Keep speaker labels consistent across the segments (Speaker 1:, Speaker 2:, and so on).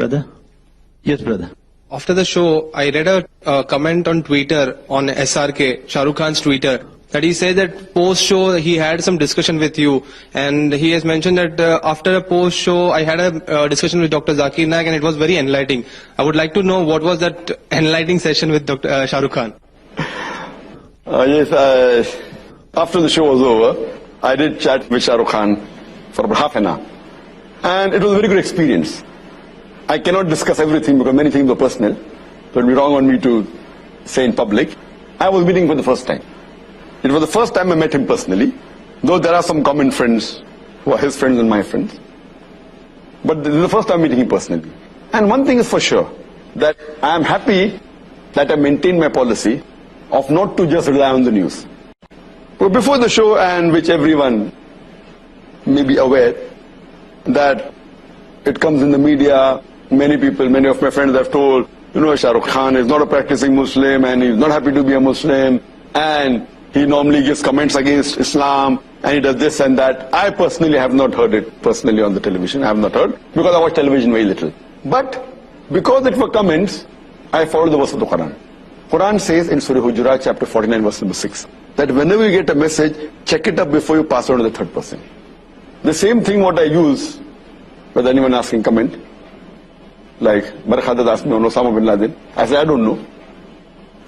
Speaker 1: Brother? Yes, brother.
Speaker 2: After the show, I read a comment on Twitter on SRK, Shah Rukh Khan's Twitter, that he said that post-show he had some discussion with you, and he has mentioned that after a post-show I had a discussion with Dr. Zakir Naik and it was very enlightening. I would like to know what was that enlightening session with Dr. Shah Rukh Khan?
Speaker 3: Yes, after the show was over, I did chat with Shah Rukh Khan for about half an hour, and it was a very good experience. I cannot discuss everything because many things were personal. It would be wrong on me to say in public. I was meeting for the first time. It was the first time I met him personally, though there are some common friends who are his friends and my friends. But this is the first time meeting him personally. And one thing is for sure, that I am happy that I maintained my policy of not to just rely on the news. But before the show, and which everyone may be aware, that it comes in the media, many people, many of my friends have told, Shah Rukh Khan is not a practicing Muslim and he's not happy to be a Muslim, and he normally gives comments against Islam, and he does this and that. I personally have not heard it personally on the television. I have not heard, because I watch television very little. But because it were comments, I followed the verse of the Quran. Quran says in Surah Hujurat, chapter 49, verse number 6, that whenever you get a message, check it up before you pass it on to the third person. The same thing what I use, with anyone asking comment, like Barkhadat asked me on Osama bin Laden, I said, I don't know.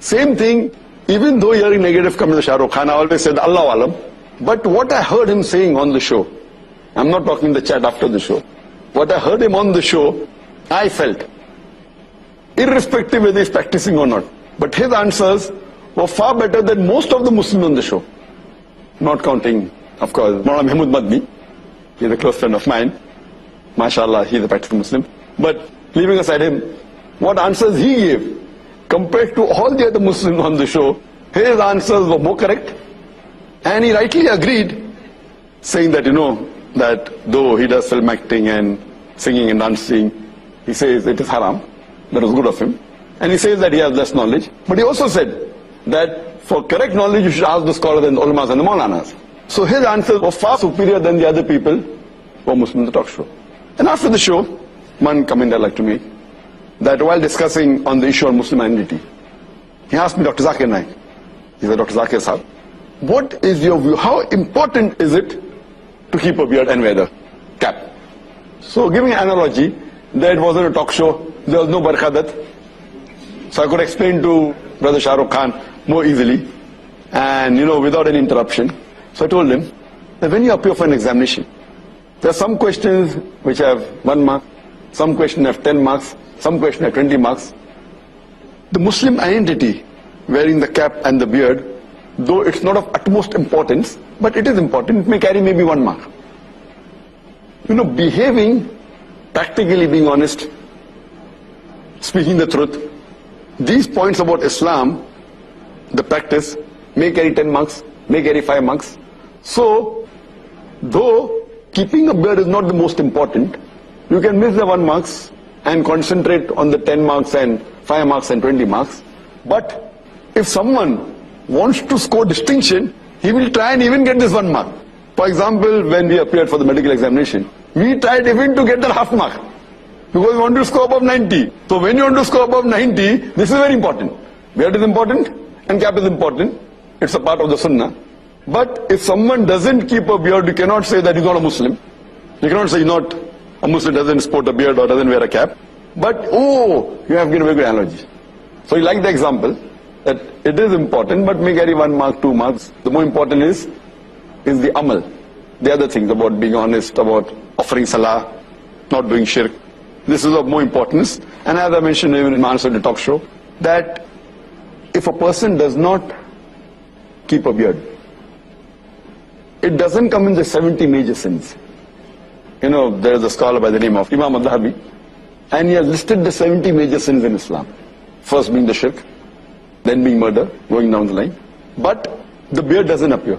Speaker 3: Same thing, even though hearing negative comments of Shah Rukh Khan, I always said, Allah Alam. But what I heard him saying on the show, I'm not talking the chat after the show, what I heard him on the show, I felt, irrespective whether he's practicing or not, but his answers were far better than most of the Muslims on the show. Not counting, of course, Maulana Mahmood Madni, he's a close friend of mine. MashaAllah, he's a practicing Muslim. But leaving aside him, what answers he gave, compared to all the other Muslims on the show, his answers were more correct. And he rightly agreed, saying that, that though he does film acting and singing and dancing, he says it is haram. That was good of him. And he says that he has less knowledge. But he also said that for correct knowledge, you should ask the scholars and the ulamas and the maulanas. So his answers were far superior than the other people who were Muslim in the talk show. And after the show, one comment I'd like to make, that while discussing on the issue of Muslim identity, he asked me, Dr. Zakir Naik, he said, Dr. Zakir Sahab, what is your view? How important is it to keep a beard and wear the cap? So giving an analogy, that it wasn't a talk show, there was no Barkhadat, so I could explain to Brother Shah Rukh Khan more easily, and without any interruption. So I told him that when you appear for an examination, there are some questions which have 1 mark, some questions have 10 marks, some questions have 20 marks. The Muslim identity, wearing the cap and the beard, though it's not of utmost importance, but it is important, it may carry maybe 1 mark. Behaving, practically being honest, speaking the truth, these points about Islam, the practice, may carry 10 marks, may carry 5 marks. So, though keeping a beard is not the most important, you can miss the 1 marks and concentrate on the 10 marks and 5 marks and 20 marks. But if someone wants to score distinction, he will try and even get this 1 mark. For example, when we appeared for the medical examination, we tried even to get that half mark, because we want to score above 90. So when you want to score above 90, this is very important. Beard is important and cap is important. It's a part of the Sunnah. But if someone doesn't keep a beard, you cannot say that he's not a Muslim. You cannot say he's not a Muslim, doesn't sport a beard or doesn't wear a cap. But, you have given a very good analogy. So you like the example, that it is important, but may carry 1 mark, 2 marks. The more important is the amal. The other things about being honest, about offering salah, not doing shirk. This is of more importance. And as I mentioned even in my answer to the talk show, that if a person does not keep a beard, it doesn't come in the 70 major sins. There is a scholar by the name of Imam al-Dhahabi, and he has listed the 70 major sins in Islam. First being the shirk, then being murder, going down the line. But the beard doesn't appear.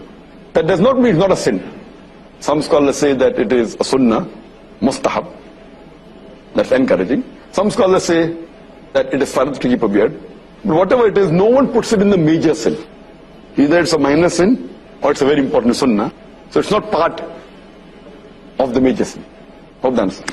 Speaker 3: That does not mean it's not a sin. Some scholars say that it is a sunnah, mustahab, that's encouraging. Some scholars say that it is fard to keep a beard. But whatever it is, no one puts it in the major sin. Either it's a minor sin, or it's a very important sunnah. So it's not part of the major sin. Hope that answers.